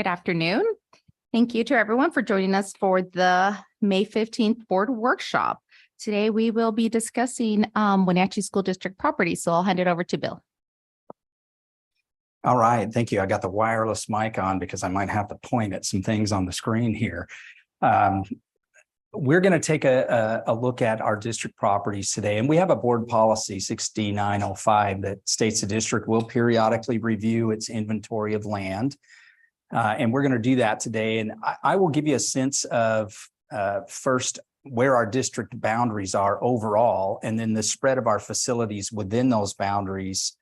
Good afternoon. Thank you to everyone for joining us for the May 15th board workshop. Today, we will be discussing Wenatchee School District property. So I'll hand it over to Bill. All right, thank you. I got the wireless mic on because I might have to point at some things on the screen here. We're going to take a look at our district properties today, and we have a board policy 6905 that states the district will periodically review its inventory of land. And we're going to do that today. And I will give you a sense of first where our district boundaries are overall, and then the spread of our facilities within those boundaries.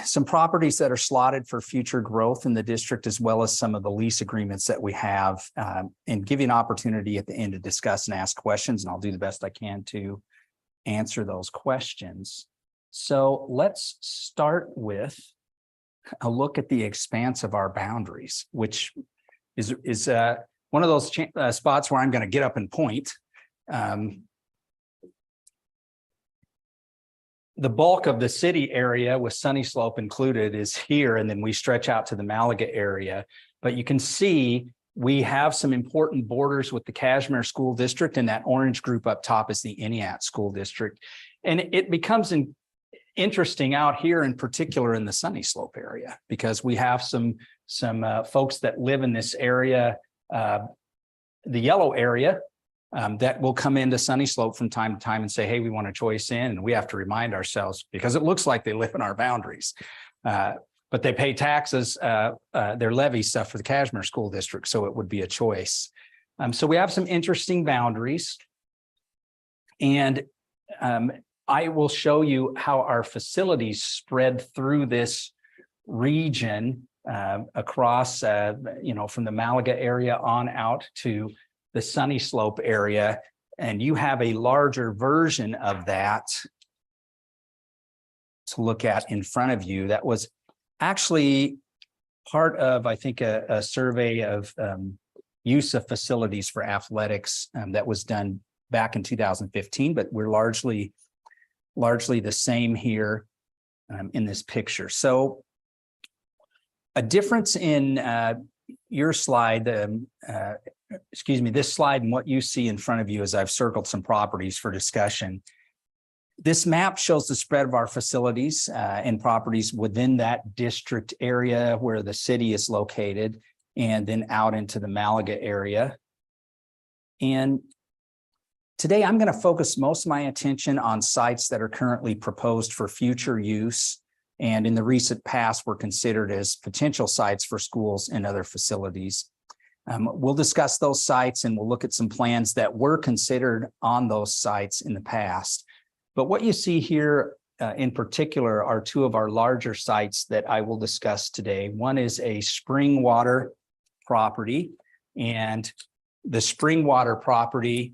Some properties that are slotted for future growth in the district, as well as some of the lease agreements that we have, and give you an opportunity at the end to discuss and ask questions. And I'll do the best I can to answer those questions. So let's start with a look at the expanse of our boundaries, which is one of those spots where I'm going to get up and point. The bulk of the city area with Sunny Slope included is here, and then we stretch out to the Malaga area. But you can see we have some important borders with the Cashmere School District, and that orange group up top is the Eniat School District. And it becomes interesting out here, in particular in the Sunny Slope area, because we have some folks that live in this area, the yellow area, that will come into Sunny Slope from time to time and say, hey, we want a choice in, and we have to remind ourselves because it looks like they live in our boundaries, but they pay taxes, their levy stuff for the Cashmere School District, so it would be a choice. So we have some interesting boundaries, and I will show you how our facilities spread through this region across, from the Malaga area on out to the Sunny Slope area. And you have a larger version of that to look at in front of you. That was actually part of, I think, a survey of use of facilities for athletics that was done back in 2015, but we're largely the same here in this picture. So a difference in your slide, this slide, and what you see in front of you as I've circled some properties for discussion. This map shows the spread of our facilities and properties within that district area where the city is located, and then out into the Malaga area. And today, I'm going to focus most of my attention on sites that are currently proposed for future use, and in the recent past were considered as potential sites for schools and other facilities. We'll discuss those sites, and we'll look at some plans that were considered on those sites in the past. But what you see here in particular are two of our larger sites that I will discuss today. One is a spring water property, and the spring water property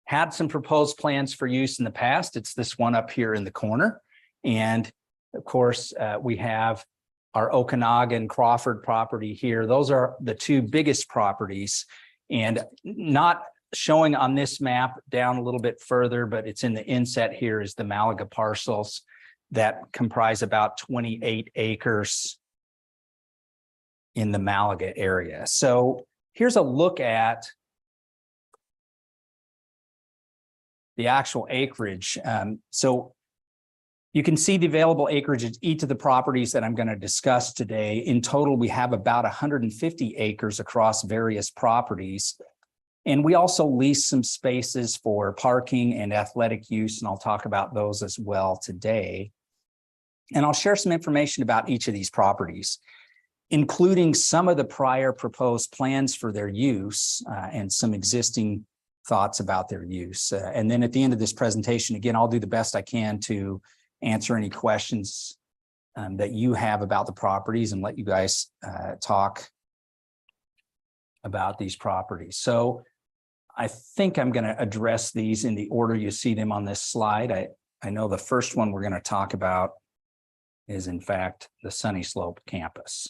had some proposed plans for use in the past. It's this one up here in the corner. And of course, we have our Okanagan Crawford property here. Those are the two biggest properties, and not showing on this map down a little bit further, but it's in the inset here is the Malaga parcels that comprise about 28 acres in the Malaga area. So here's a look at the actual acreage. So you can see the available acreage at each of the properties that I'm going to discuss today. In total, we have about 150 acres across various properties. And we also lease some spaces for parking and athletic use, and I'll talk about those as well today. And I'll share some information about each of these properties, including some of the prior proposed plans for their use and some existing thoughts about their use. And then at the end of this presentation, again, I'll do the best I can to answer any questions that you have about the properties and let you guys talk about these properties. So I think I'm going to address these in the order you see them on this slide. I know the first one we're going to talk about is, in fact, the Sunny Slope campus.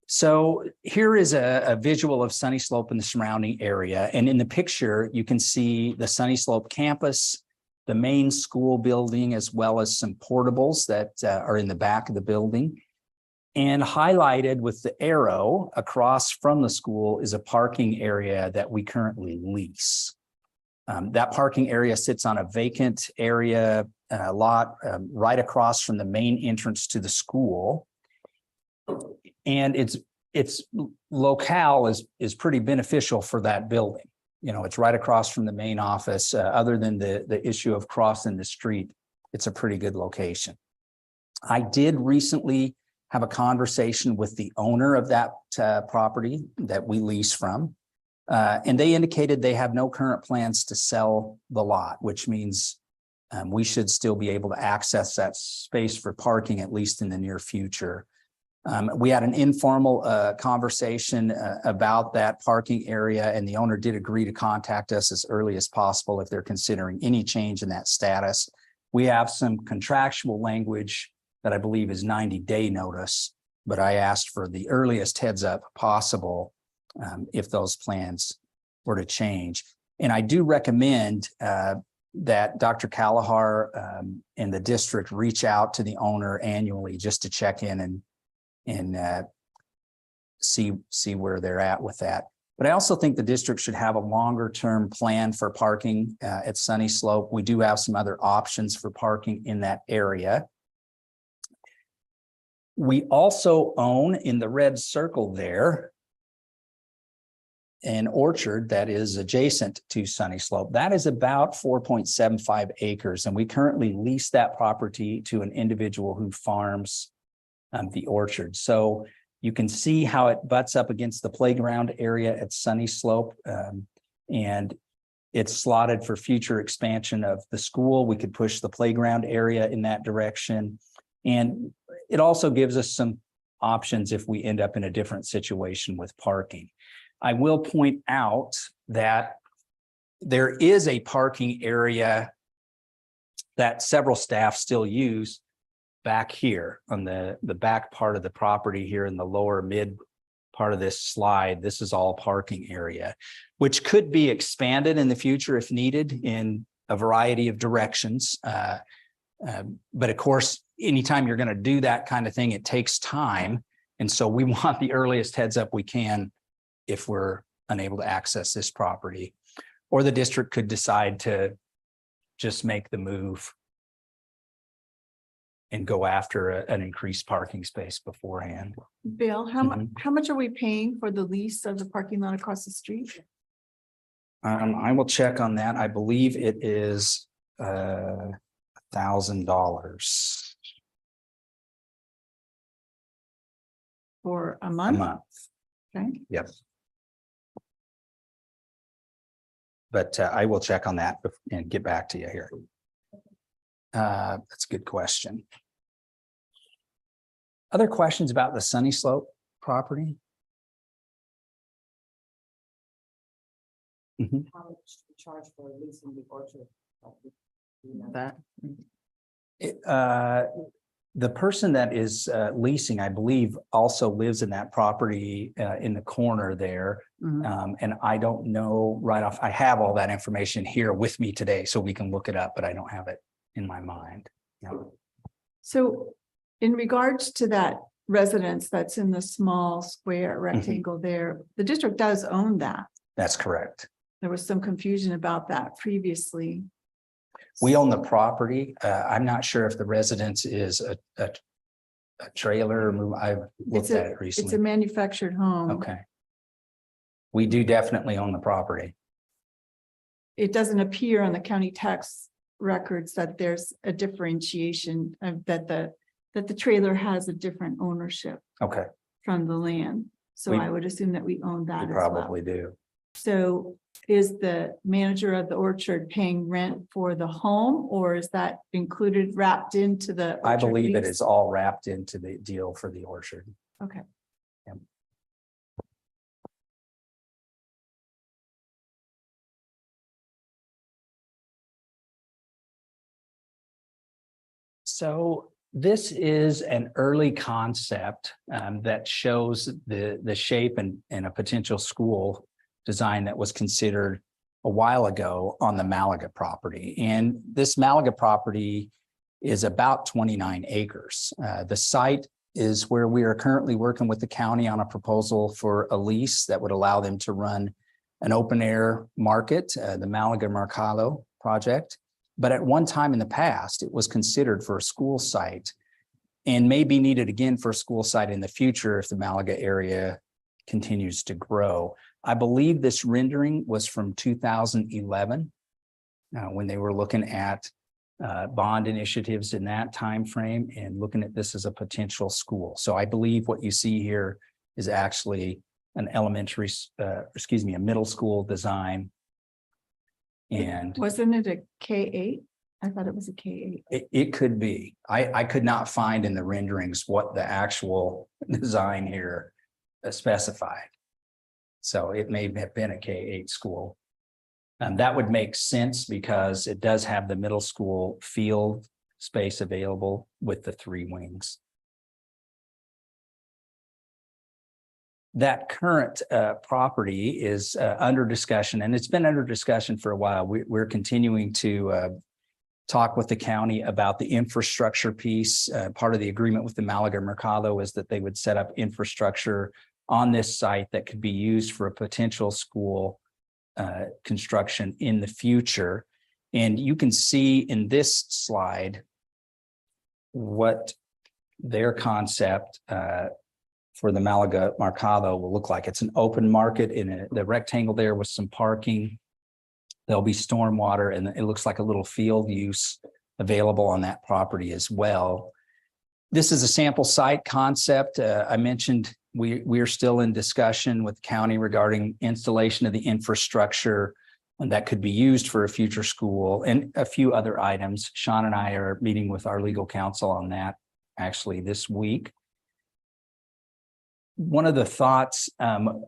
So here is a visual of Sunny Slope and the surrounding area. And in the picture, you can see the Sunny Slope campus, the main school building, as well as some portables that are in the back of the building. And highlighted with the arrow across from the school is a parking area that we currently lease. That parking area sits on a vacant area lot right across from the main entrance to the school. And its locale is pretty beneficial for that building. You know, it's right across from the main office. Other than the issue of crossing the street, it's a pretty good location. I did recently have a conversation with the owner of that property that we lease from. And they indicated they have no current plans to sell the lot, which means we should still be able to access that space for parking, at least in the near future. We had an informal conversation about that parking area, and the owner did agree to contact us as early as possible if they're considering any change in that status. We have some contractual language that I believe is 90-day notice, but I asked for the earliest heads up possible if those plans were to change. And I do recommend that Dr. Kalahar and the district reach out to the owner annually just to check in and see where they're at with that. But I also think the district should have a longer term plan for parking at Sunny Slope. We do have some other options for parking in that area. We also own, in the red circle there, an orchard that is adjacent to Sunny Slope. That is about 4.75 acres, and we currently lease that property to an individual who farms the orchard. So you can see how it butts up against the playground area at Sunny Slope, and it's slotted for future expansion of the school. We could push the playground area in that direction. And it also gives us some options if we end up in a different situation with parking. I will point out that there is a parking area that several staff still use back here on the back part of the property here in the lower mid part of this slide. This is all parking area, which could be expanded in the future if needed in a variety of directions. But of course, anytime you're going to do that kind of thing, it takes time. And so we want the earliest heads up we can if we're unable to access this property. Or the district could decide to just make the move and go after an increased parking space beforehand. Bill, how much are we paying for the lease of the parking lot across the street? I will check on that. I believe it is $1,000 For a a month? month. Okay. Yep. But I will check on that and get back to you here. That's a good question. Other questions about the Sunny Slope property? How much do you charge for leasing the orchard? You know that? The person that is leasing, I believe, also lives in that property in the corner there. And I don't know right off. I have all that information here with me today, so we can look it up, but I don't have it in my mind. Yeah. So in regards to that residence that's in the small square rectangle there, the district does own that. That's correct. There was some confusion about that previously. We own the property. I'm not sure if the residence is a trailer. I've looked at it It's a recently. manufactured home. Okay. We do definitely own the property. It doesn't appear on the county tax records that there's a differentiation of that the trailer has a different ownership Okay, from the land. So We- I would assume that we own that we as well. probably do. So is the manager of the orchard paying rent for the home, or is that included, wrapped into the? I orchard believe it lease? is all wrapped into the deal for the orchard. Okay. Yep. So this is an early concept that shows the shape and a potential school design that was considered a while ago on the Malaga property. And this Malaga property is about 29 acres. The site is where we are currently working with the county on a proposal for a lease that would allow them to run an open air market, the Malaga Mercado project. But at one time in the past, it was considered for a school site and may be needed again for a school site in the future if the Malaga area continues to grow. I believe this rendering was from 2011 when they were looking at bond initiatives in that time frame and looking at this as a potential school. So I believe what you see here is actually an elementary, a middle school design. And Wasn't it a K-8? I thought it was a K-8. it could be. I could not find in the renderings what the actual design here specified. So it may have been a K-8 school. And that would make sense because it does have the middle school field space available with the 3 wings. That current property is under discussion, and it's been under discussion for a while. We're continuing to talk with the county about the infrastructure piece. Part of the agreement with the Malaga Mercado is that they would set up infrastructure on this site that could be used for a potential school construction in the future. And you can see in this slide what their concept for the Malaga Mercado will look like. It's an open market in the rectangle there with some parking. There'll be stormwater, and it looks like a little field use available on that property as well. This is a sample site concept. I mentioned we are still in discussion with the county regarding installation of the infrastructure and that could be used for a future school and a few other items. Sean and I are meeting with our legal counsel on that actually this week. One of the thoughts in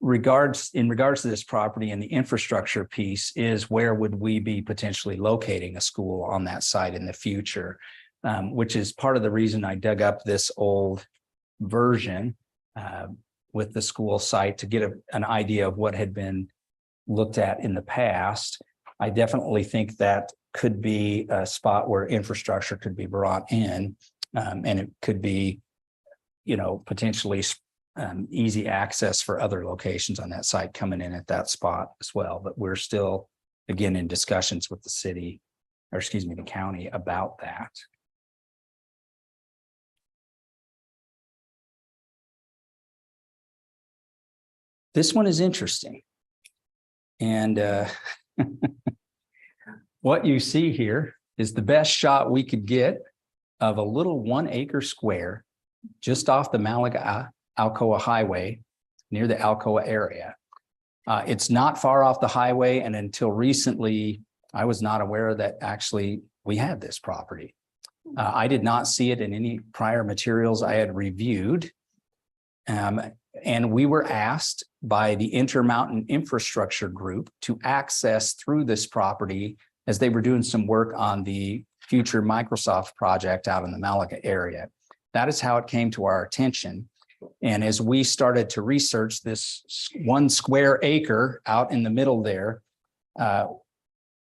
regards to this property and the infrastructure piece is where would we be potentially locating a school on that site in the future, which is part of the reason I dug up this old version with the school site to get an idea of what had been looked at in the past. I definitely think that could be a spot where infrastructure could be brought in, and it could be, potentially easy access for other locations on that site coming in at that spot as well. But we're still, again, in discussions with the city, or excuse me, the county about that. This one is interesting. And what you see here is the best shot we could get of a little 1 acre square just off the Malaga Alcoa Highway near the Alcoa area. It's not far off the highway, and until recently, I was not aware that actually we had this property. I did not see it in any prior materials I had reviewed. And we were asked by the Intermountain Infrastructure Group to access through this property as they were doing some work on the future Microsoft project out in the Malaga area. That is how it came to our attention. And as we started to research this 1 square acre out in the middle there,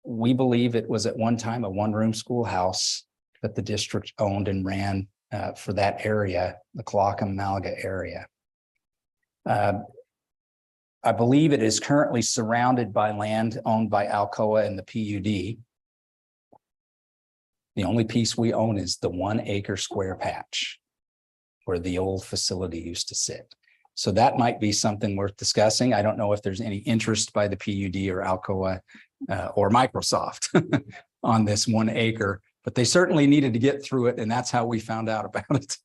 we believe it was at one time a 1-room schoolhouse that the district owned and ran for that area, the Cloacam Malaga area. I believe it is currently surrounded by land owned by Alcoa and the PUD. The only piece we own is the 1 acre square patch where the old facility used to sit. So that might be something worth discussing. I don't know if there's any interest by the PUD or Alcoa or Microsoft on this 1 acre, but they certainly needed to get through it, and that's how we found out about it.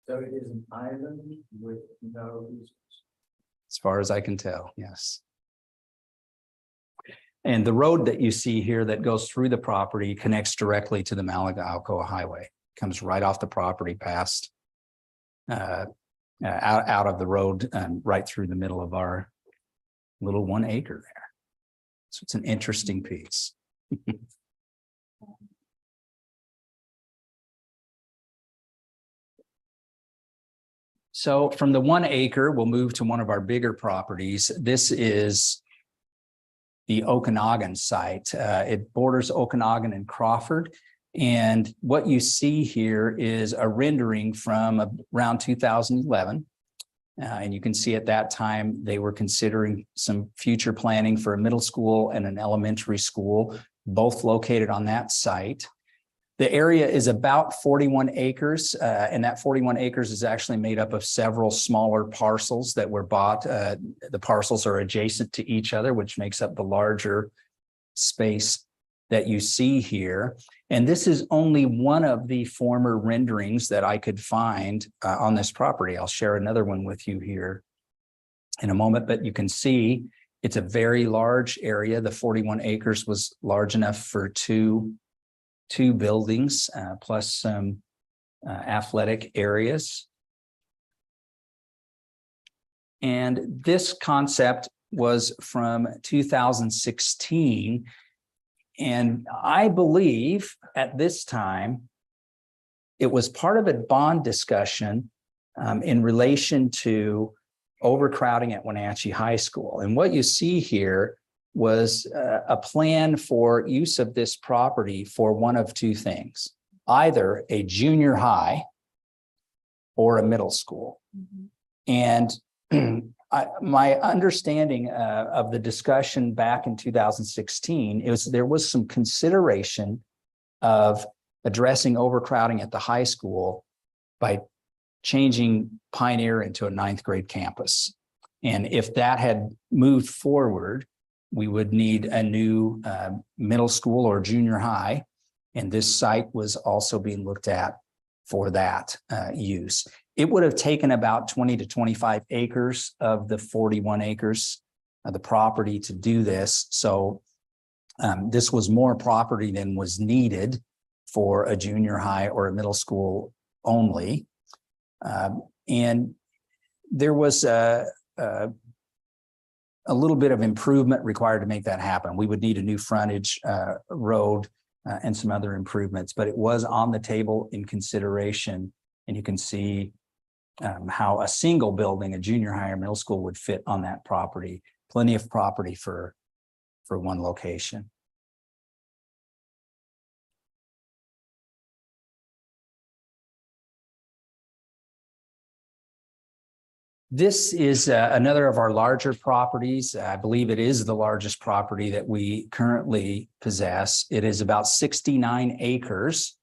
So it is an island with no easements. As far as I can tell, yes. And the road that you see here that goes through the property connects directly to the Malaga Alcoa Highway. Comes right off the property past, out of the road, right through the middle of our little 1 acre there. So it's an interesting piece. So from the 1 acre, we'll move to one of our bigger properties. This is the Okanagan site. It borders Okanagan and Crawford. And what you see here is a rendering from around 2011. And you can see at that time, they were considering some future planning for a middle school and an elementary school, both located on that site. The area is about 41 acres, and that 41 acres is actually made up of several smaller parcels that were bought. The parcels are adjacent to each other, which makes up the larger space that you see here. And this is only one of the former renderings that I could find on this property. I'll share another one with you here in a moment, but you can see it's a very large area. The 41 acres was large enough for two buildings, plus some athletic areas. And this concept was from 2016. And I believe at this time, it was part of a bond discussion in relation to overcrowding at Wenatchee High School. And what you see here was a plan for use of this property for one of two things, either a junior high or a middle school. And my understanding of the discussion back in 2016 is there was some consideration of addressing overcrowding at the high school by changing Pioneer into a 9th grade campus. And if that had moved forward, we would need a new middle school or junior high. And this site was also being looked at for that use. It would have taken about 20 to 25 acres of the 41 acres of the property to do this. So this was more property than was needed for a junior high or a middle school only. And there was a little bit of improvement required to make that happen. We would need a new frontage road and some other improvements, but it was on the table in consideration. And you can see how a single building, a junior high or middle school, would fit on that property. Plenty of property for one location. This is another of our larger properties. I believe it is the largest property that we currently possess. It is about 69 acres.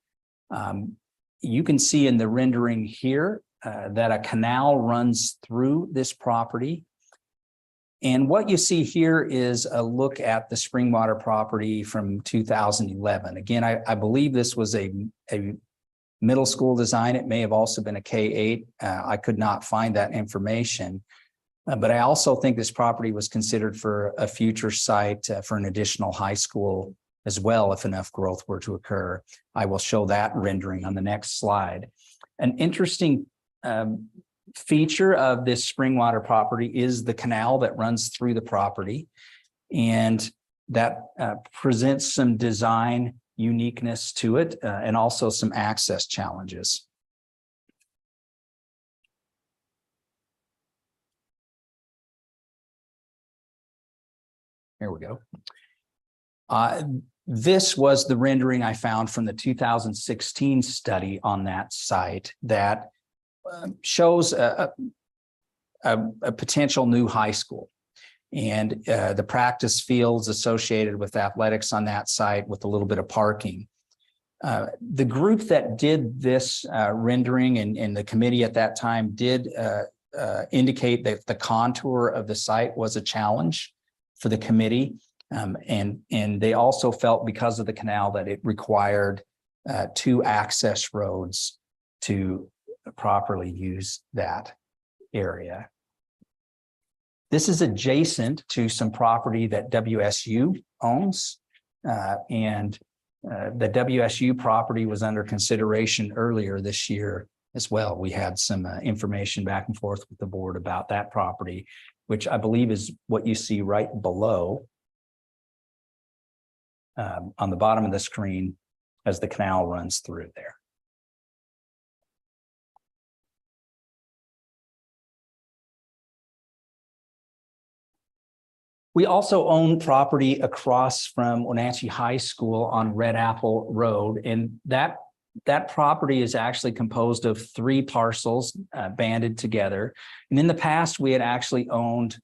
You can see in the rendering here that a canal runs through this property. And what you see here is a look at the Springwater property from 2011. Again, I believe this was a middle school design. It may have also been a K-8. I could not find that information. But I also think this property was considered for a future site for an additional high school as well, if enough growth were to occur. I will show that rendering on the next slide. An interesting feature of this Springwater property is the canal that runs through the property. And that presents some design uniqueness to it and also some access challenges. Here we go. This was the rendering I found from the 2016 study on that site that shows a potential new high school. And the practice fields associated with athletics on that site with a little bit of parking. The group that did this rendering and the committee at that time did indicate that the contour of the site was a challenge for the committee. And they also felt because of the canal that it required 2 access roads to properly use that area. This is adjacent to some property that WSU owns, and the WSU property was under consideration earlier this year as well. We had some information back and forth with the board about that property, which I believe is what you see right below on the bottom of the screen as the canal runs through there. We also own property across from Wenatchee High School on Red Apple Road, and that property is actually composed of 3 parcels banded together. And in the past, we had actually owned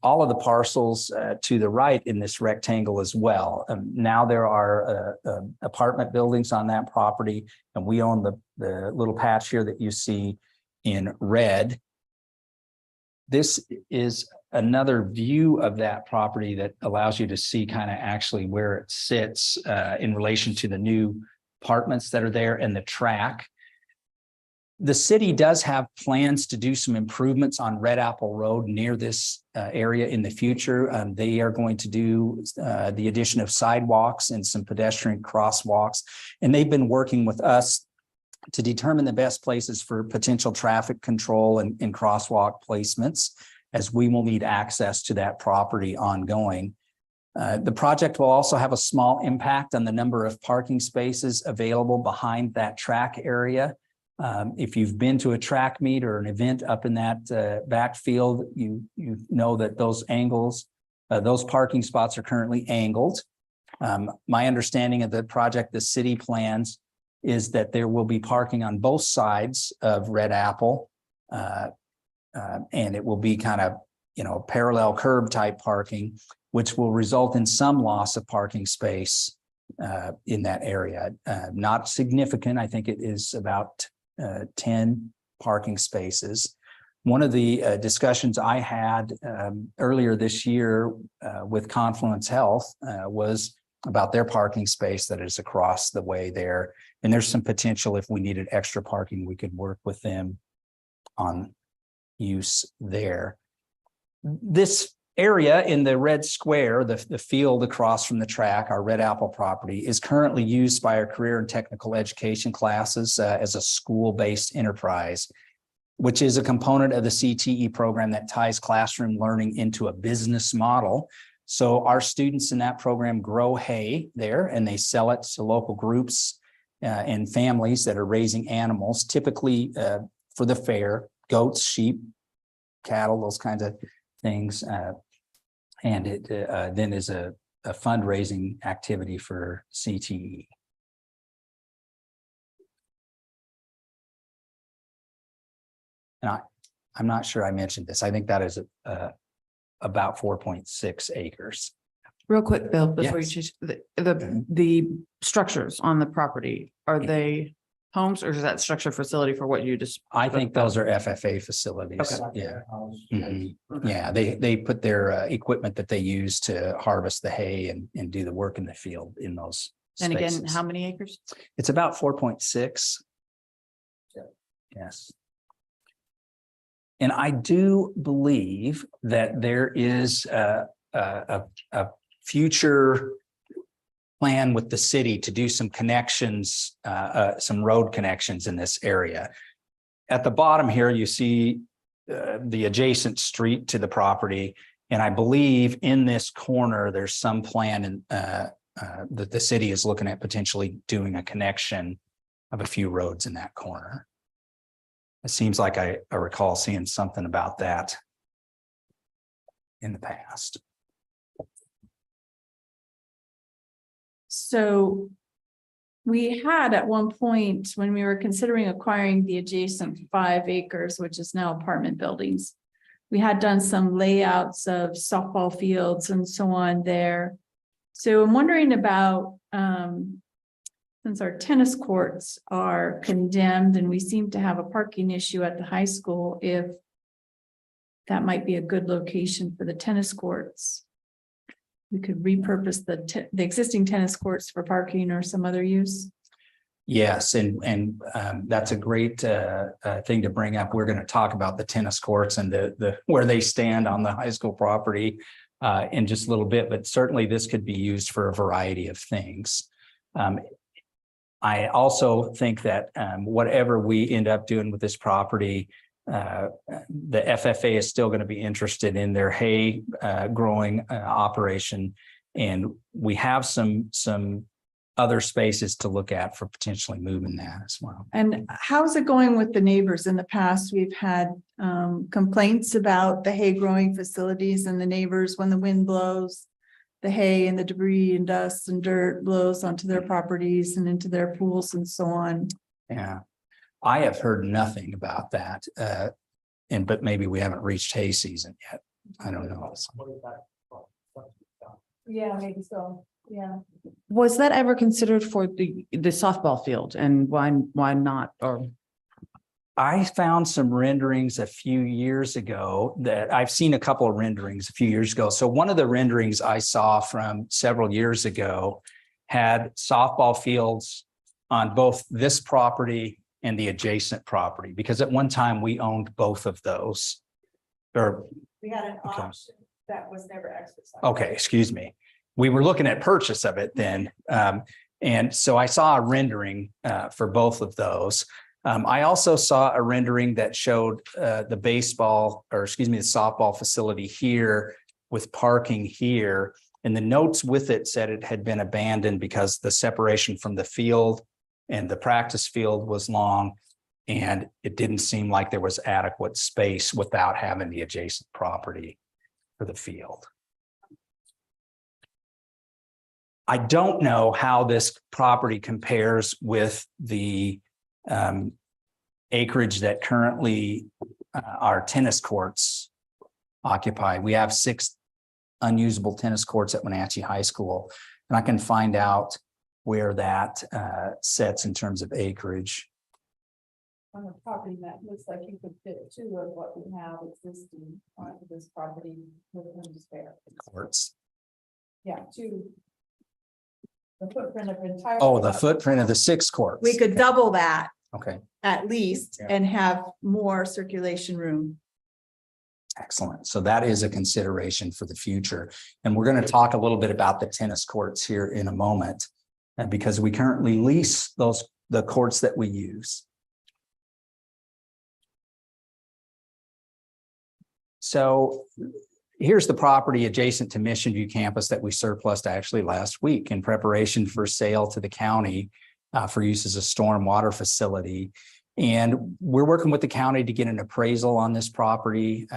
all of the parcels to the right in this rectangle as well. Now there are apartment buildings on that property, and we own the little patch here that you see in red. This is another view of that property that allows you to see kind of actually where it sits in relation to the new apartments that are there and the track. The city does have plans to do some improvements on Red Apple Road near this area in the future. They are going to do the addition of sidewalks and some pedestrian crosswalks. And they've been working with us to determine the best places for potential traffic control and crosswalk placements, as we will need access to that property ongoing. The project will also have a small impact on the number of parking spaces available behind that track area. If you've been to a track meet or an event up in that backfield, you know that those angles, those parking spots are currently angled. My understanding of the project, the city plans, is that there will be parking on both sides of Red Apple. And it will be kind of, parallel curb type parking, which will result in some loss of parking space in that area. Not significant. I think it is about 10 parking spaces. One of the discussions I had earlier this year with Confluence Health was about their parking space that is across the way there. And there's some potential, if we needed extra parking, we could work with them on use there. This area in the red square, the field across from the track, our Red Apple property, is currently used by our career and technical education classes as a school-based enterprise, which is a component of the CTE program that ties classroom learning into a business model. So our students in that program grow hay there, and they sell it to local groups and families that are raising animals, typically for the fair, goats, sheep, cattle, those kinds of things. And it then is a fundraising activity for CTE. And I'm not sure I mentioned this. I think that is about 4.6 acres. Real quick, Bill, before Yes. you choose, the structures on the property, are they homes or is that structure facility for what you just? I think those are FFA facilities. Okay. Yeah. Mhm. Yeah, they put their equipment that they use to harvest the hay and do the work in the field in those And again, spaces. how many acres? It's about 4.6. Yes. And I do believe that there is a future plan with the city to do some connections, some road connections in this area. At the bottom here, you see the adjacent street to the property. And I believe in this corner, there's some plan that the city is looking at potentially doing a connection of a few roads in that corner. It seems like I recall seeing something about that in the past. So we had at one point, when we were considering acquiring the adjacent 5 acres, which is now apartment buildings, we had done some layouts of softball fields and so on there. So I'm wondering about, since our tennis courts are condemned and we seem to have a parking issue at the high school, if that might be a good location for the tennis courts. We could repurpose the existing tennis courts for parking or some other use. Yes, and that's a great thing to bring up. We're going to talk about the tennis courts and the where they stand on the high school property in just a little bit, but certainly this could be used for a variety of things. I also think that whatever we end up doing with this property, the FFA is still going to be interested in their hay growing operation, and we have some other spaces to look at for potentially moving that as well. And how's it going with the neighbors? In the past, we've had complaints about the hay growing facilities and the neighbors when the wind blows. The hay and the debris and dust and dirt blows onto their properties and into their pools and so on. Yeah, I have heard nothing about that. But maybe we haven't reached hay season yet. I don't know. Yeah, maybe so. Yeah. Was that ever considered for the softball field, and why not? Or I found some renderings a few years ago that I've seen a couple of renderings a few years ago. So one of the renderings I saw from several years ago had softball fields on both this property and the adjacent property, because at one time we owned both of those. Or, We had an Okay. option that was never exercised. okay, excuse me. We were looking at purchase of it then. And so I saw a rendering for both of those. I also saw a rendering that showed the softball facility here with parking here. And the notes with it said it had been abandoned because the separation from the field and the practice field was long. And it didn't seem like there was adequate space without having the adjacent property for the field. I don't know how this property compares with the acreage that currently our tennis courts occupy. We have 6 unusable tennis courts at Wenatchee High School, and I can find out where that sets in terms of acreage. On a property that looks like you could fit 2 of what we have existing on this property within the spare. Courts. Yeah, 2. The footprint of entire. Oh, the footprint of the 6 courts. We could double that Okay, at least Yeah. and have more circulation room. excellent. So that is a consideration for the future. And we're going to talk a little bit about the tennis courts here in a moment, because we currently lease the courts that we use. So here's the property adjacent to Mission View campus that we surplused actually last week in preparation for sale to the county for use as a stormwater facility. And we're working with the county to get an appraisal on this property.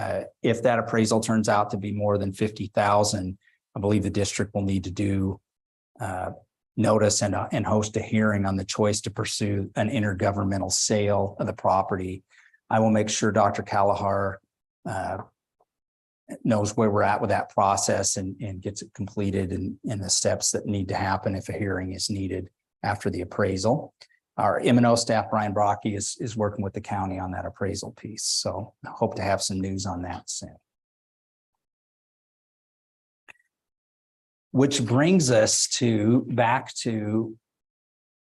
If that appraisal turns out to be more than $50,000, I believe the district will need to do notice and host a hearing on the choice to pursue an intergovernmental sale of the property. I will make sure Dr. Kalahar knows where we're at with that process and gets it completed and the steps that need to happen if a hearing is needed after the appraisal. Our M&O staff, Brian Brocky, is working with the county on that appraisal piece. So I hope to have some news on that soon. Which brings us back to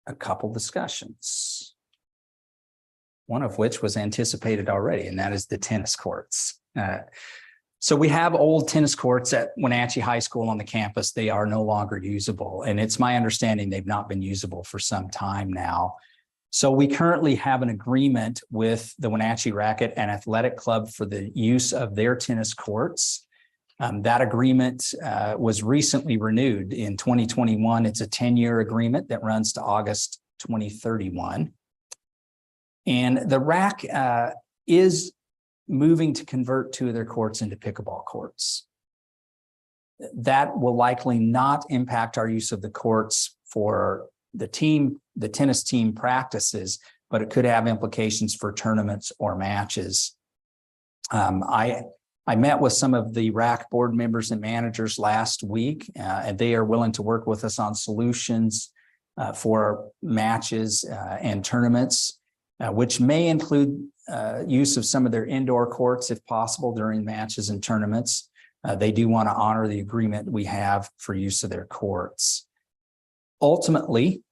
a couple discussions. One of which was anticipated already, and that is the tennis courts. So we have old tennis courts at Wenatchee High School on the campus. They are no longer usable, and it's my understanding they've not been usable for some time now. So we currently have an agreement with the Wenatchee Racquet and Athletic Club for the use of their tennis courts. That agreement was recently renewed in 2021. It's a 10-year agreement that runs to August 2031. And the RAC is moving to convert 2 of their courts into pickleball courts. That will likely not impact our use of the courts for the tennis team practices, but it could have implications for tournaments or matches. I met with some of the RAC board members and managers last week, and they are willing to work with us on solutions for matches and tournaments, which may include use of some of their indoor courts if possible during matches and tournaments. They do want to honor the agreement we have for use of their courts. Ultimately,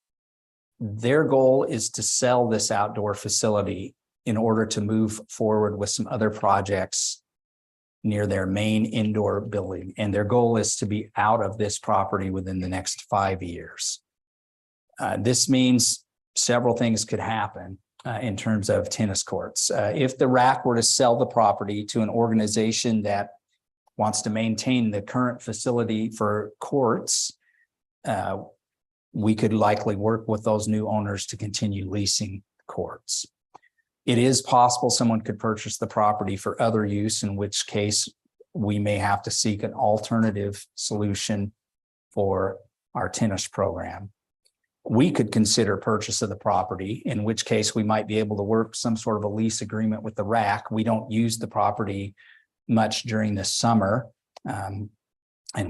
their goal is to sell this outdoor facility in order to move forward with some other projects near their main indoor building. And their goal is to be out of this property within the next 5 years. This means several things could happen in terms of tennis courts. If the RAC were to sell the property to an organization that wants to maintain the current facility for courts, we could likely work with those new owners to continue leasing courts. It is possible someone could purchase the property for other use, in which case we may have to seek an alternative solution for our tennis program. We could consider purchase of the property, in which case we might be able to work some sort of a lease agreement with the RAC. We don't use the property much during the summer. And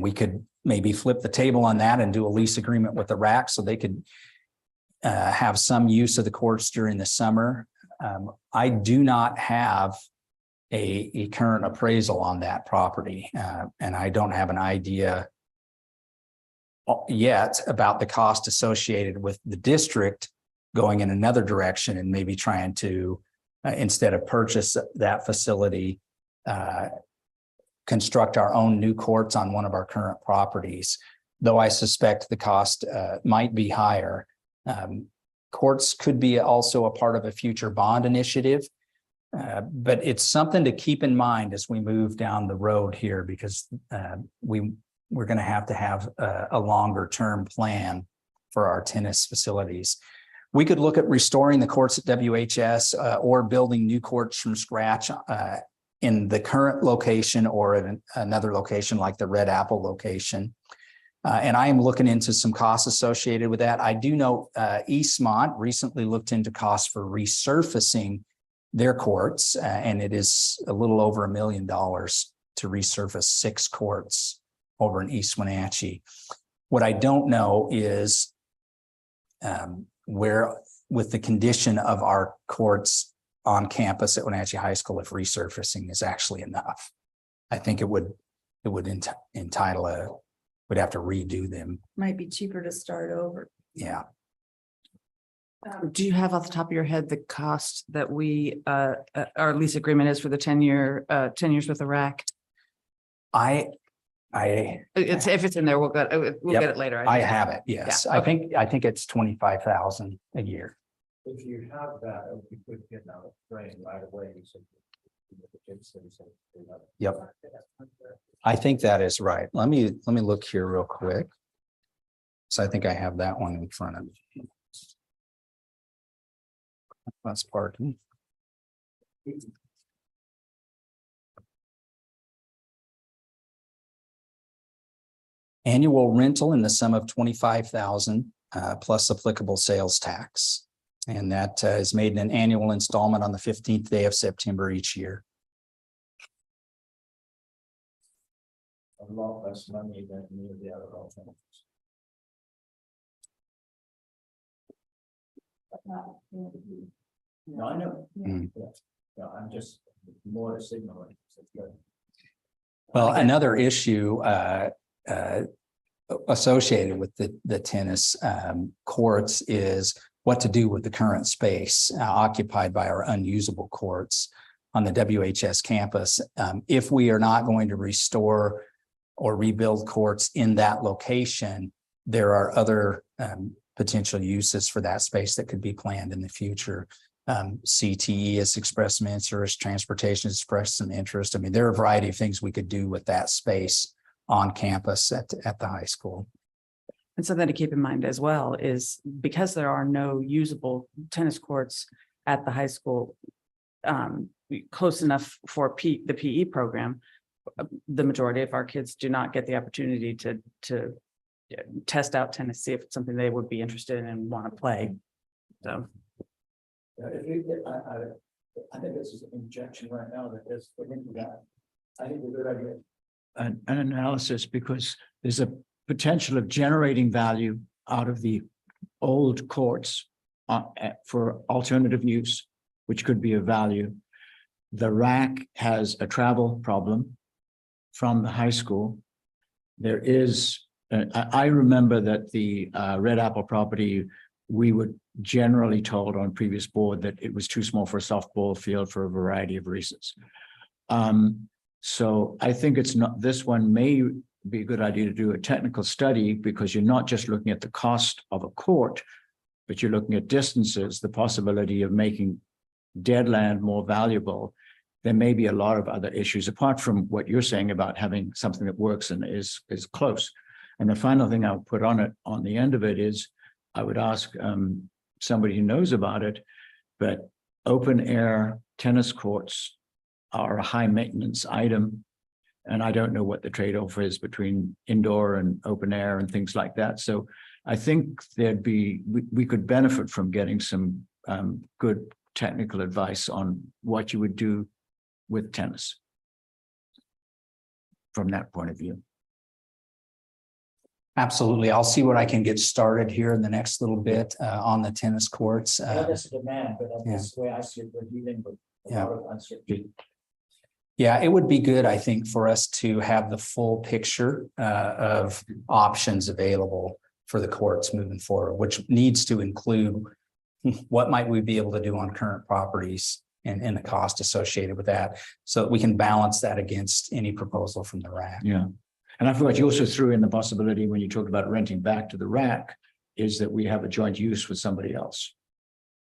we could maybe flip the table on that and do a lease agreement with the RAC so they could have some use of the courts during the summer. I do not have a current appraisal on that property, and I don't have an idea yet about the cost associated with the district going in another direction and maybe trying to, instead of purchase that facility, construct our own new courts on one of our current properties, though I suspect the cost might be higher. Courts could be also a part of a future bond initiative, but it's something to keep in mind as we move down the road here, because we're going to have a longer term plan for our tennis facilities. We could look at restoring the courts at WHS or building new courts from scratch in the current location or in another location like the Red Apple location. And I am looking into some costs associated with that. I do know Eastmont recently looked into costs for resurfacing their courts, and it is a little over $1 million to resurface 6 courts over in East Wenatchee. What I don't know is where, with the condition of our courts on campus at Wenatchee High School, if resurfacing is actually enough. I think it would entitle we'd have to redo them. Might be cheaper to start over. Yeah. Do you have off the top of your head the cost that we our lease agreement is for the 10 years with the RAC? It's if it's in there, we'll get it later. I have it. Yes. Yeah, okay. I think it's $25,000 a year. If you have that, it would be good to get out of brain right away. Yep. I think that is right. Let me look here real quick. So I think I have that one in front of me. That's parking. Annual rental in the sum of $25,000 plus applicable sales tax. And that is made in an annual installment on the 15th day of September each year. A lot less money than any of the other alternatives. No, I know. Mm. Yeah. No, I'm just more signaling. Well, another issue associated with the tennis courts is what to do with the current space occupied by our unusable courts on the WHS campus. If we are not going to restore or rebuild courts in that location, there are other potential uses for that space that could be planned in the future. CTE has expressed some interest, transportation has expressed some interest. I mean, there are a variety of things we could do with that space on campus at the high school. And something to keep in mind as well is because there are no usable tennis courts at the high school close enough for the PE program, the majority of our kids do not get the opportunity to test out tennis, see if it's something they would be interested in and want to play. So I think this is an injection right now that is into that. I think a good idea. An analysis, because there's a potential of generating value out of the old courts for alternative use, which could be of value. The RAC has a travel problem from the high school. There is, I remember that the Red Apple property, we were generally told on previous board that it was too small for a softball field for a variety of reasons. So I think this one may be a good idea to do a technical study, because you're not just looking at the cost of a court, but you're looking at distances, the possibility of making dead land more valuable. There may be a lot of other issues apart from what you're saying about having something that works and is close. And the final thing I'll put on the end of it is I would ask somebody who knows about it, but open air tennis courts are a high maintenance item. And I don't know what the trade-off is between indoor and open air and things like that. So I think we could benefit from getting some good technical advice on what you would do with tennis from that point of view. Absolutely. I'll see what I can get started here in the next little bit on the tennis courts. Well, that's a demand, but yeah. that's the way I see it, we're dealing with a Yeah. lot of uncertainty. Yeah, it would be good, I think, for us to have the full picture of options available for the courts moving forward, which needs to include what might we be able to do on current properties and the cost associated with that, so that we can balance that against any proposal from the RAC. Yeah. And I forgot you also threw in the possibility when you talked about renting back to the RAC is that we have a joint use with somebody else,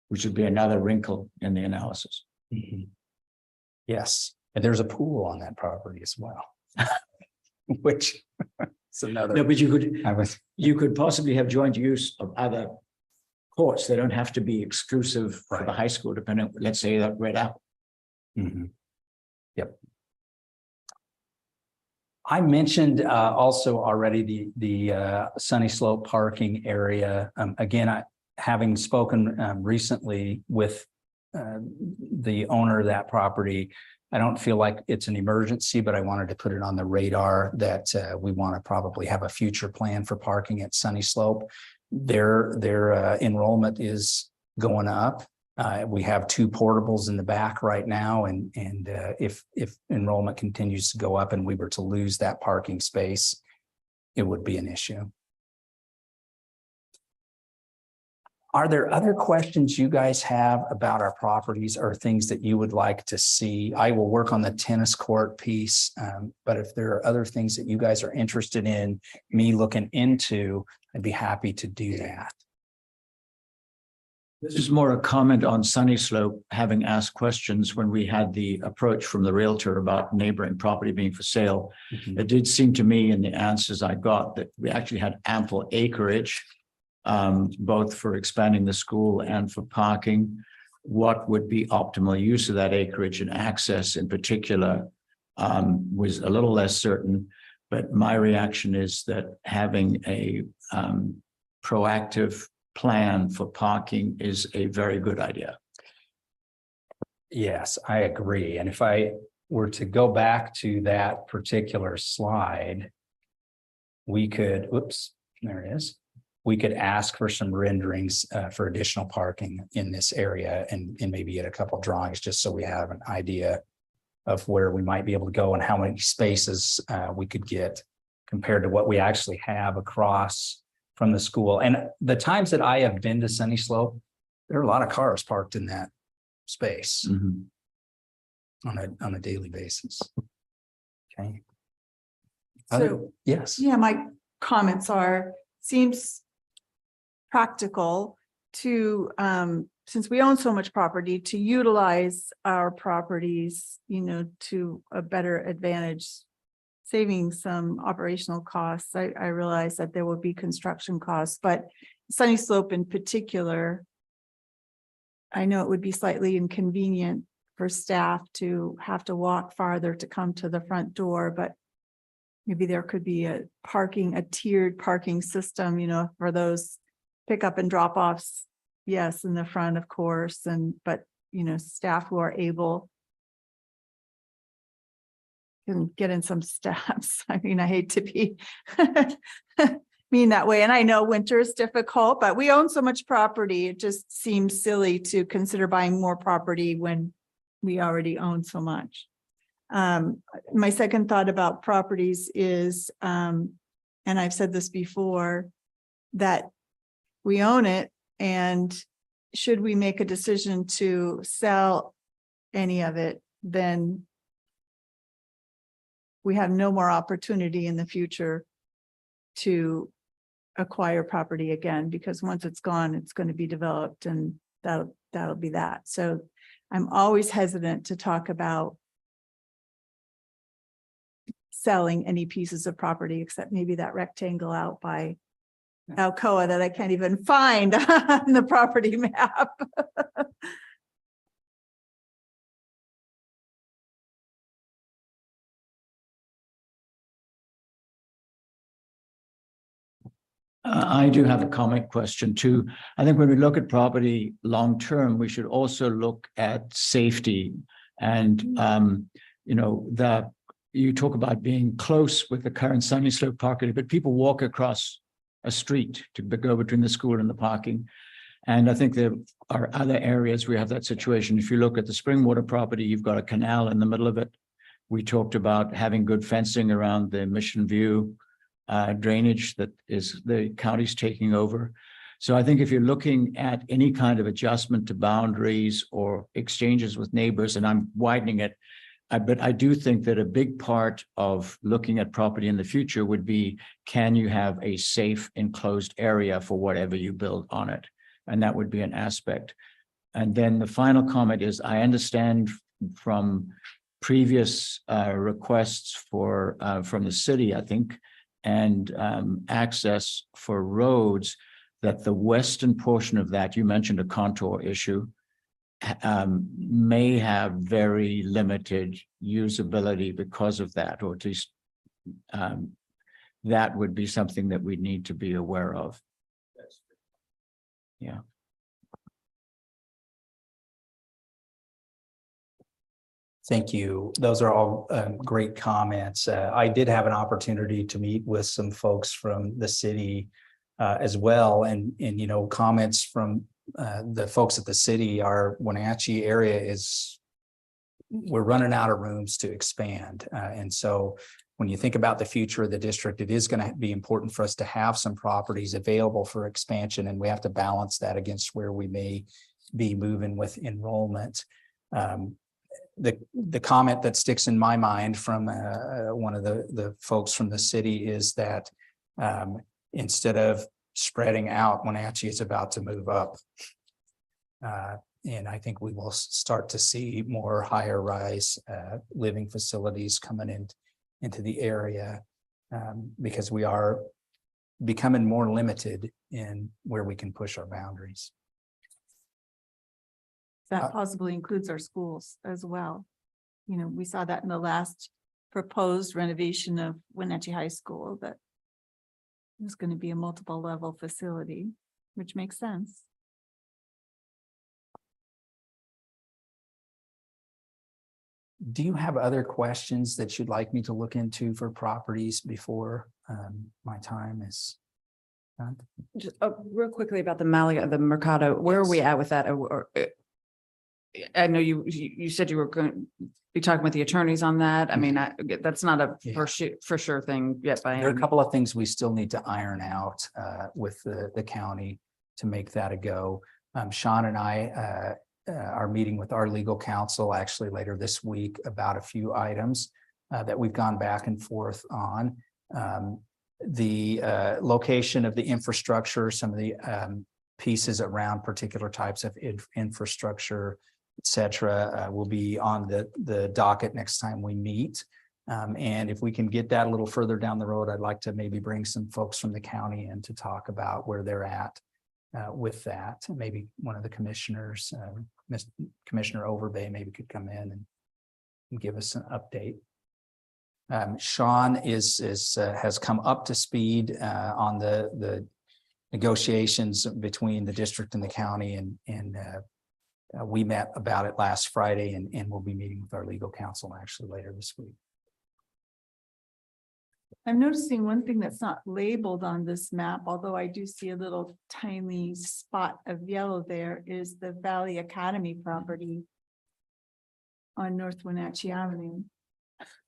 which would be another wrinkle in the analysis. Mhm. Yes, and there's a pool on that property as well, which is another. No, but I was, you could possibly have joint use of other courts. They don't have to be exclusive for the Right. high school, depending, let's say that Red Apple. Mhm. Yep. I mentioned also already the Sunny Slope parking area. Again, having spoken recently with the owner of that property, I don't feel like it's an emergency, but I wanted to put it on the radar that we want to probably have a future plan for parking at Sunny Slope. Their enrollment is going up. We have 2 portables in the back right now, and if enrollment continues to go up and we were to lose that parking space, it would be an issue. Are there other questions you guys have about our properties or things that you would like to see? I will work on the tennis court piece, but if there are other things that you guys are interested in me looking into, I'd be happy to do that. This is more a comment on Sunny Slope, having asked questions when we had the approach from the realtor about neighboring property being for sale. Mhm. It did seem to me in the answers I got that we actually had ample acreage, both for expanding the school and for parking. What would be optimal use of that acreage and access in particular was a little less certain. But my reaction is that having a proactive plan for parking is a very good idea. Yes, I agree. And if I were to go back to that particular slide, we could, oops, there it is. We could ask for some renderings for additional parking in this area and maybe get a couple drawings just so we have an idea of where we might be able to go and how many spaces we could get compared to what we actually have across from the school. And the times that I have been to Sunny Slope, there are a lot of cars parked in that space on a daily basis. Okay. So, Yes. yeah, my comments are, seems practical to, since we own so much property, to utilize our properties, to a better advantage, saving some operational costs. I realize that there will be construction costs, but Sunny Slope in particular, I know it would be slightly inconvenient for staff to have to walk farther to come to the front door, but maybe there could be a tiered parking system, for those pickup and drop offs. Yes, in the front, of course, but staff who are able can get in some steps. I mean, I hate to be mean that way. And I know winter is difficult, but we own so much property. It just seems silly to consider buying more property when we already own so much. My second thought about properties is, and I've said this before, that we own it, and should we make a decision to sell any of it, then we have no more opportunity in the future to acquire property again, because once it's gone, it's going to be developed, and that'll be that. So I'm always hesitant to talk about selling any pieces of property, except maybe that rectangle out by Alcoa that I can't even find on the property map. I do have a comment question too. I think when we look at property long-term, we should also look at safety. And, you talk about being close with the current Sunny Slope property, but people walk across a street to go between the school and the parking. And I think there are other areas where you have that situation. If you look at the Springwater property, you've got a canal in the middle of it. We talked about having good fencing around the Mission View drainage that is the county's taking over. So I think if you're looking at any kind of adjustment to boundaries or exchanges with neighbors, and I'm widening it, but I do think that a big part of looking at property in the future would be, can you have a safe enclosed area for whatever you build on it? And that would be an aspect. And then the final comment is, I understand from previous requests for from the city, I think, and access for roads, that the western portion of that, you mentioned a contour issue, may have very limited usability because of that, or at least that would be something that we need to be aware of. Yeah. Thank you. Those are all great comments. I did have an opportunity to meet with some folks from the city as well, and comments from the folks at the city. Our Wenatchee area we're running out of rooms to expand, and so when you think about the future of the district, it is going to be important for us to have some properties available for expansion, and we have to balance that against where we may be moving with enrollment. The comment that sticks in my mind from one of the folks from the city is that instead of spreading out, Wenatchee is about to move up. And I think we will start to see more higher rise living facilities coming into the area because we are becoming more limited in where we can push our boundaries. That possibly includes our schools as well. We saw that in the last proposed renovation of Wenatchee High School, that it was going to be a multiple level facility, which makes sense. Do you have other questions that you'd like me to look into for properties before my time is done? Just real quickly about the Mercado, where are we at with that? I know you said you were going to be talking with the attorneys on that. I mean, that's not a for sure thing yet. There are a couple of things we still need to iron out with the county to make that a go. Sean and I are meeting with our legal counsel actually later this week about a few items that we've gone back and forth on. The location of the infrastructure, some of the pieces around particular types of infrastructure, et cetera, will be on the docket next time we meet. And if we can get that a little further down the road, I'd like to maybe bring some folks from the county in to talk about where they're at with that. Maybe one of the commissioners, Commissioner Overbay, maybe could come in and give us an update. Sean has come up to speed on the negotiations between the district and the county, and we met about it last Friday, and we'll be meeting with our legal counsel actually later this week. I'm noticing one thing that's not labeled on this map, although I do see a little tiny spot of yellow there, is the Valley Academy property on North Wenatchee Avenue.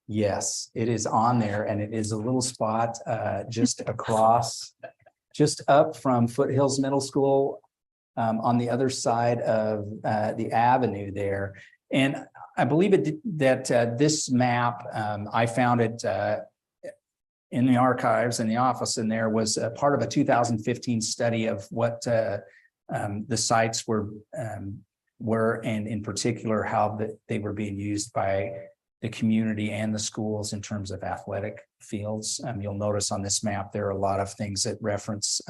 Yes, it is on there, and it is a little spot just across, just up from Foothills Middle School on the other side of the avenue there. And I believe that this map, I found it in the archives in the office, and there was a part of a 2015 study of what the sites were, and in particular how they were being used by the community and the schools in terms of athletic fields. You'll notice on this map, there are a lot of things that reference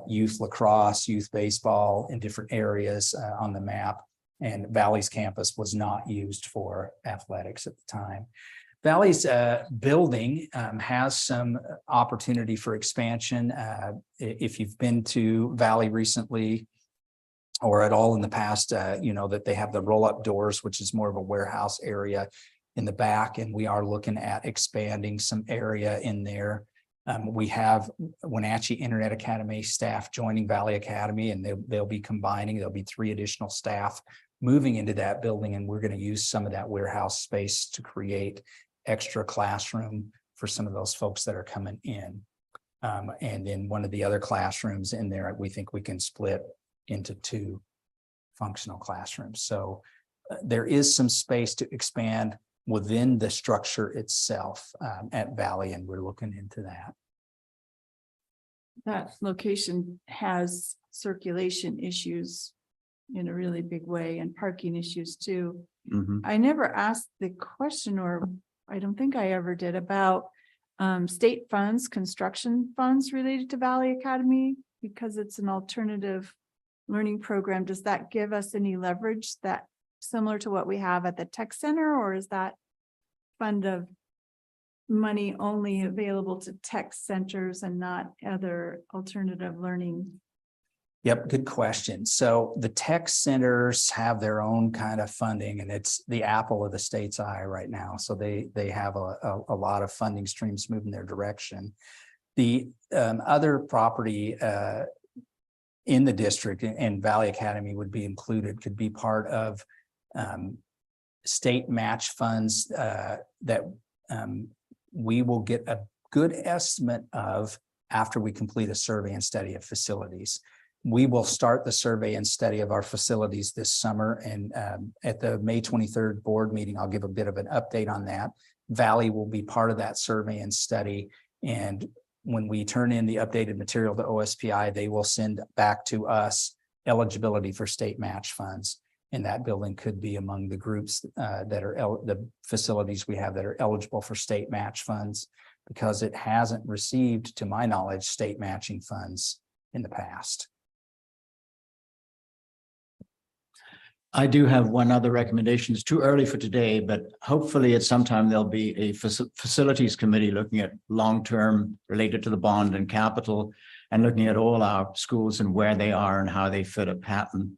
youth lacrosse, youth baseball in different areas on the map. And Valley's campus was not used for athletics at the time. Valley's building has some opportunity for expansion. If you've been to Valley recently or at all in the past, you know that they have the roll-up doors, which is more of a warehouse area in the back, and we are looking at expanding some area in there. We have Wenatchee Internet Academy staff joining Valley Academy, and they'll be combining. There'll be 3 additional staff moving into that building, and we're going to use some of that warehouse space to create extra classroom for some of those folks that are coming in. And then one of the other classrooms in there, we think we can split into 2 functional classrooms. So there is some space to expand within the structure itself at Valley, and we're looking into that. That location has circulation issues in a really big way and parking issues too. Mhm. I never asked the question, or I don't think I ever did, about state funds, construction funds related to Valley Academy, because it's an alternative learning program. Does that give us any leverage that similar to what we have at the tech center, or is that fund of money only available to tech centers and not other alternative learning? Yep, good question. So the tech centers have their own kind of funding, and it's the apple of the state's eye right now. So they have a lot of funding streams moving their direction. The other property in the district, and Valley Academy would be included, could be part of state match funds that we will get a good estimate of after we complete a survey and study of facilities. We will start the survey and study of our facilities this summer, and at the May 23rd board meeting, I'll give a bit of an update on that. Valley will be part of that survey and study, and when we turn in the updated material to OSPI, they will send back to us eligibility for state match funds. And that building could be among the groups that are the facilities we have that are eligible for state match funds, because it hasn't received, to my knowledge, state matching funds in the past. I do have one other recommendation. It's too early for today, but hopefully at some time there'll be a facilities committee looking at long-term related to the bond and capital, and looking at all our schools and where they are and how they fit a pattern.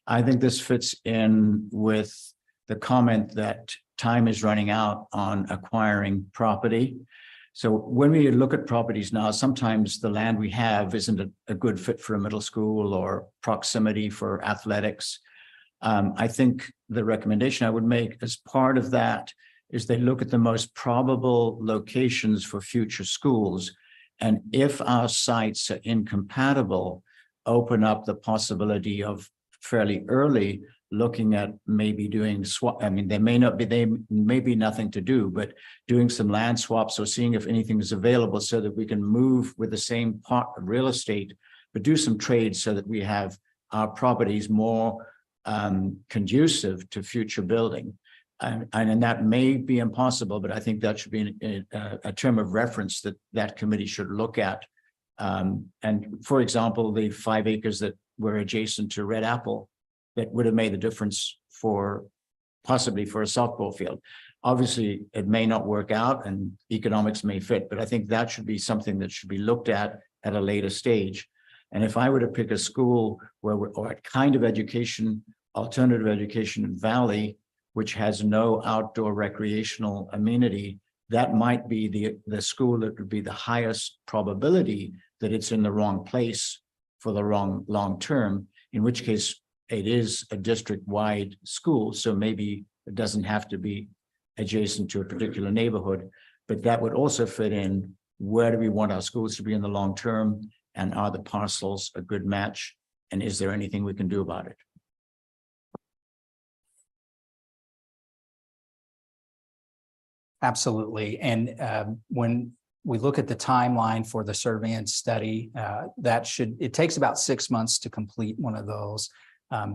I think this fits in with the comment that time is running out on acquiring property. So when we look at properties now, sometimes the land we have isn't a good fit for a middle school or proximity for athletics. I think the recommendation I would make as part of that is they look at the most probable locations for future schools. And if our sites are incompatible, open up the possibility of fairly early looking at maybe doing swap. I mean, they may be nothing to do, but doing some land swaps or seeing if anything is available so that we can move with the same part of real estate, but do some trades so that we have our properties more conducive to future building. And that may be impossible, but I think that should be a term of reference that committee should look at. And for example, the 5 acres that were adjacent to Red Apple, that would have made a difference possibly for a softball field. Obviously, it may not work out and economics may fit, but I think that should be something that should be looked at a later stage. And if I were to pick a school or a kind of education, alternative education in Valley, which has no outdoor recreational amenity, that might be the school that would be the highest probability that it's in the wrong place for the wrong long term, in which case it is a district-wide school. So maybe it doesn't have to be adjacent to a particular neighborhood, but that would also fit in where do we want our schools to be in the long term, and are the parcels a good match, and is there anything we can do about it? Absolutely. And when we look at the timeline for the survey and study, it takes about 6 months to complete one of those.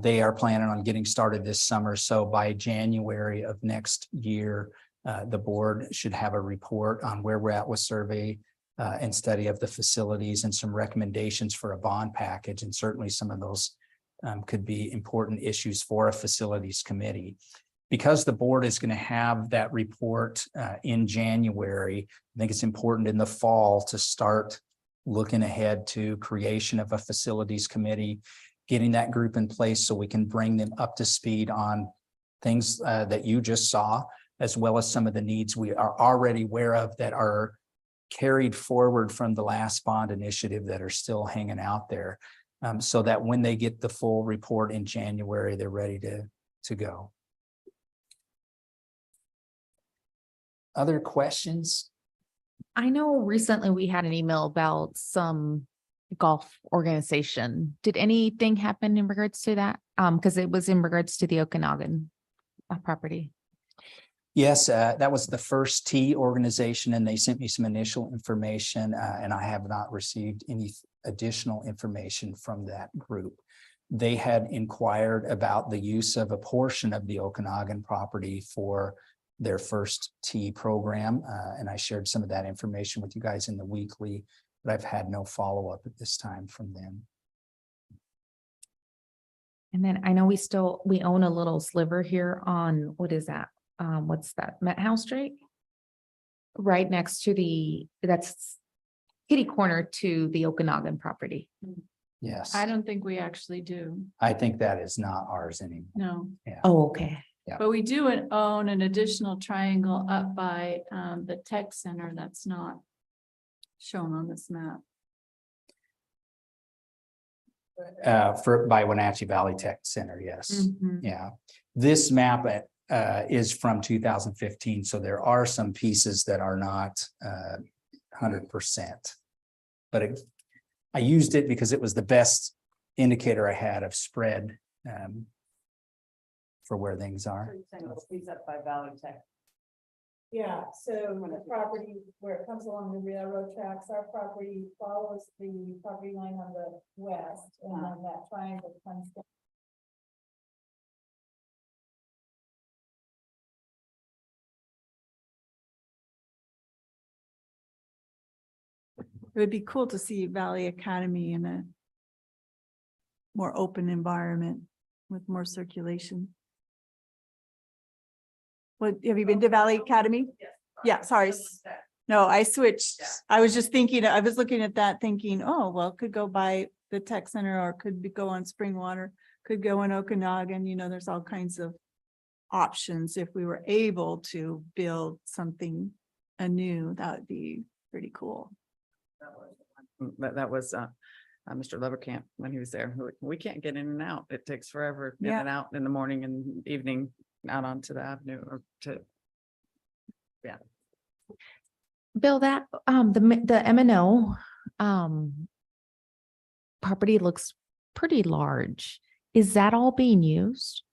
They are planning on getting started this summer. So by January of next year, the board should have a report on where we're at with survey and study of the facilities and some recommendations for a bond package. And certainly some of those could be important issues for a facilities committee. Because the board is going to have that report in January, I think it's important in the fall to start looking ahead to creation of a facilities committee, getting that group in place so we can bring them up to speed on things that you just saw, as well as some of the needs we are already aware of that are carried forward from the last bond initiative that are still hanging out there, so that when they get the full report in January, they're ready to go. Other questions? I know recently we had an email about some golf organization. Did anything happen in regards to that? Because it was in regards to the Okanagan property. Yes, that was the first tee organization, and they sent me some initial information, and I have not received any additional information from that group. They had inquired about the use of a portion of the Okanagan property for their first tee program, and I shared some of that information with you guys in the weekly, but I've had no follow-up at this time from them. And then I know we own a little sliver here on, what is that? What's that? Met House Street? Right next to that's kitty corner to the Okanagan property. Yes, I don't think we actually do, I think that is not ours anymore. no. Oh, okay. But we do own an additional triangle up by the tech center that's not shown on this map. By Wenatchee Valley Tech Center, yes. Mhm. Yeah, this map is from 2015, so there are some pieces that are not 100%. But I used it because it was the best indicator I had of spread for where things are. He's up by Valley Tech. Yeah, so the property where it comes along the railroad tracks, our property follows the property line on the west, and then that triangle comes down. It would be cool to see Valley Academy in a more open environment with more circulation. What, have you been to Valley Academy? Yeah, sorry. No, I switched. I was just thinking, I was looking at that thinking, oh, well, could go by the tech center or go on Springwater, could go in Okanagan, there's all kinds of options. If we were able to build something anew, that would be pretty cool. That was Mr. Leverkamp when he was there. We can't get in and out. It takes forever in and out in the morning and evening out onto the avenue or to. Yeah. Bill, that the M&O property looks pretty large. Is that all being used?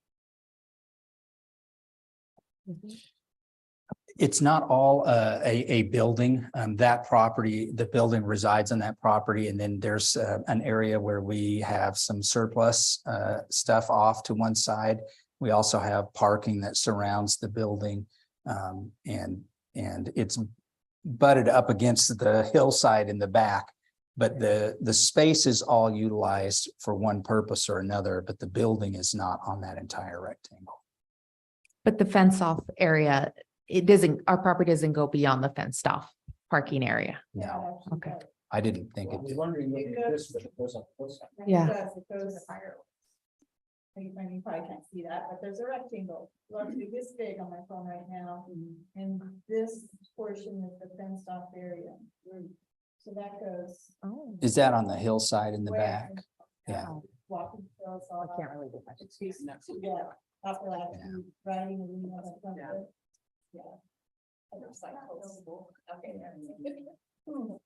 It's not all a building. That property, the building resides on that property, and then there's an area where we have some surplus stuff off to one side. We also have parking that surrounds the building, and it's butted up against the hillside in the back. But the space is all utilized for one purpose or another, but the building is not on that entire rectangle. But the fence off area, our property doesn't go beyond the fenced off parking area. No, Okay. I didn't think I it was did. wondering, looking at this, but it goes up close. Yeah. It goes. You probably can't see that, but there's a rectangle, roughly this big on my phone right now, and this portion is the fenced off area. So that goes. Oh. Is that on the hillside in the way back? up. Yeah. Walking trails all I can't up. really do much. Excuse me. Yeah, after that, riding and you know, that's not Yeah. good. Yeah. And there's like possible. Okay. Hmm.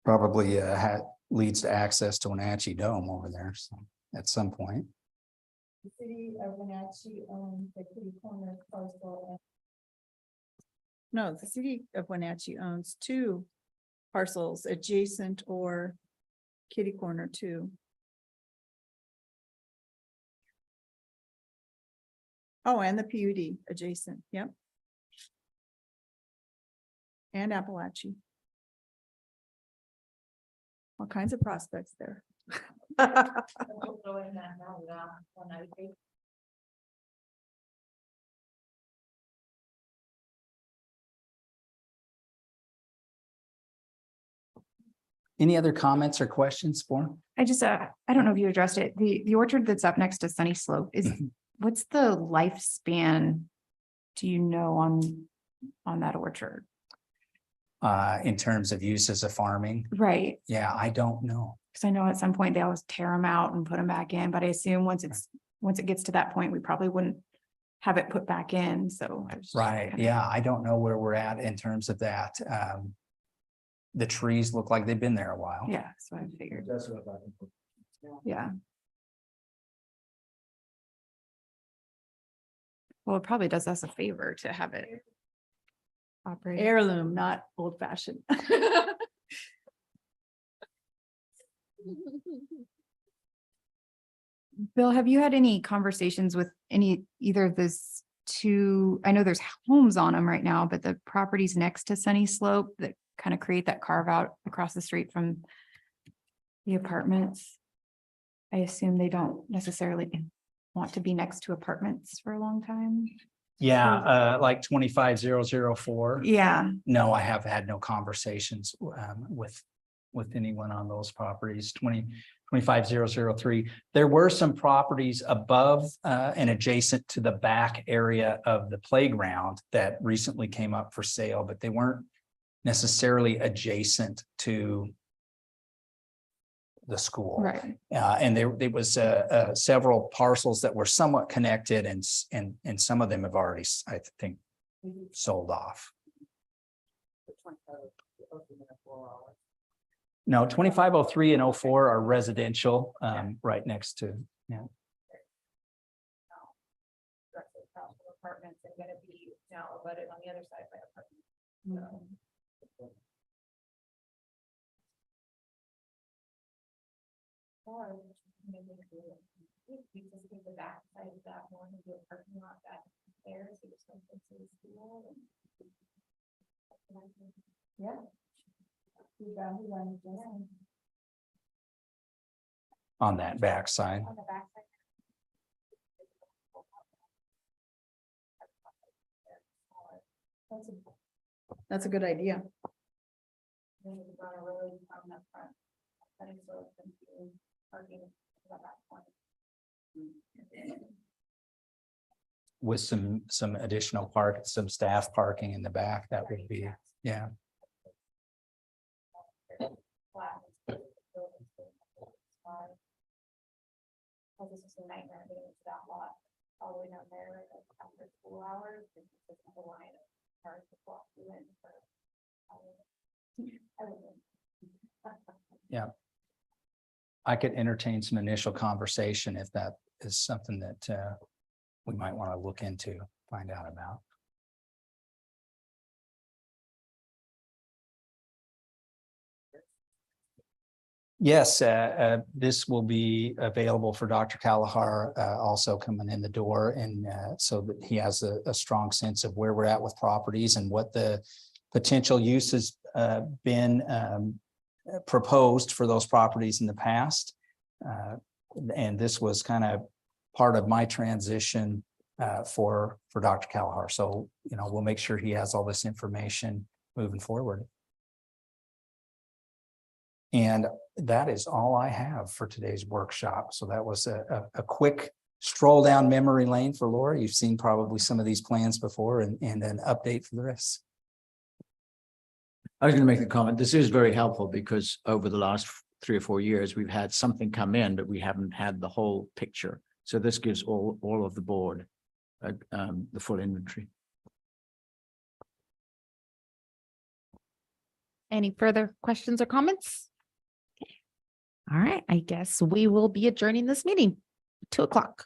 Probably leads to access to Wenatchee Dome over there, so at some point. The city of Wenatchee owns the kitty corner parcel No, the city of Wenatchee owns 2 parcels adjacent or kitty corner too. Oh, and the PUD adjacent, yep. And Appalachie. All kinds of prospects there. Any other comments or questions for him? I just, I don't know if you addressed it. The orchard that's up next to Sunny Slope is, what's the lifespan? Do you know on that orchard? In terms of use as a farming? Right, Yeah, I don't know. because I know at some point they always tear them out and put them back in, but I assume once it gets to that point, we probably wouldn't have it put back in, so. I was just Right, kinda- yeah, I don't know where we're at in terms of that. The trees look like they've been there a while. Yeah, so I figured, That's what I think. yeah. Well, it probably does us a favor to have it operate. Heirloom, not old fashioned. Bill, have you had any conversations with either of those two? I know there's homes on them right now, but the properties next to Sunny Slope that kind of create that carve out across the street from the apartments. I assume they don't necessarily want to be next to apartments for a long time. Yeah, like 25004. Yeah, No, I have had no conversations with anyone on those properties. 25003. There were some properties above and adjacent to the back area of the playground that recently came up for sale, but they weren't necessarily adjacent to the school. right. And there was several parcels that were somewhat connected, and some of them have already, I think, sold off. No, 2503 and 04 are residential, right next to, yeah. Apartments are gonna be now abutted on the other side by apartments. Or we just give the back side of that one and do a parking lot back there, so there's something to the school. Yeah. On that backside. On the back side. That's a good idea. Then we run a road from that front. That is sort of into parking to the back one. With some additional some staff parking in the back, that would be, yeah. This is a nightmare getting into that lot all the way down there after school hours. It's just a line of cars to walk you in for. Yeah. I could entertain some initial conversation if that is something that we might want to look into, find out about. Yes, this will be available for Dr. Kalahar also coming in the door, and so that he has a strong sense of where we're at with properties and what the potential use has been proposed for those properties in the past. And this was kind of part of my transition for Dr. Kalahar. So, we'll make sure he has all this information moving forward. And that is all I have for today's workshop. So that was a quick stroll down memory lane for Laura. You've seen probably some of these plans before, and an update for the rest. I was going to make the comment, this is very helpful because over the last 3 or 4 years, we've had something come in, but we haven't had the whole picture. So this gives all of the board the full inventory. Any further questions or comments? All right, I guess we will be adjourning this meeting, 2:00.